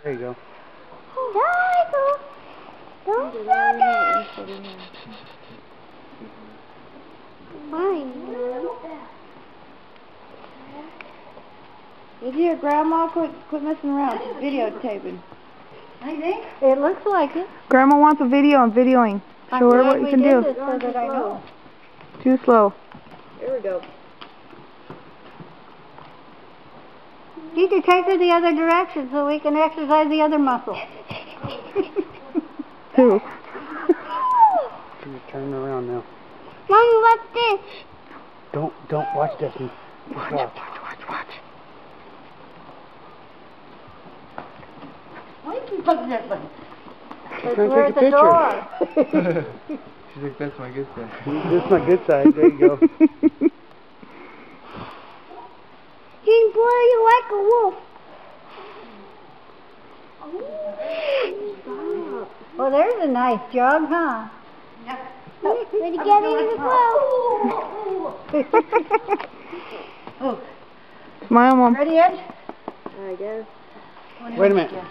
There you go. Don't stop it! Fine. Is your grandma? Quit messing around. She's videotaping. I think it looks like it. Grandma wants a video. I'm videoing. Show her what you can do. So that I know. Too slow. There we go. You can take her the other direction so we can exercise the other muscle. Who? She's turning around now. Mommy, what's this? Don't watch this. Watch. Why do you keep looking at me? She's trying to We're at take a the door. picture. She's like, that's my good side. This is my good side. There you go. Gene, boy, you like a wolf. Well, there's a nice jog, huh? Did you get in the boat? Smile, Mom. Ready, Ed? I guess. Wait a minute.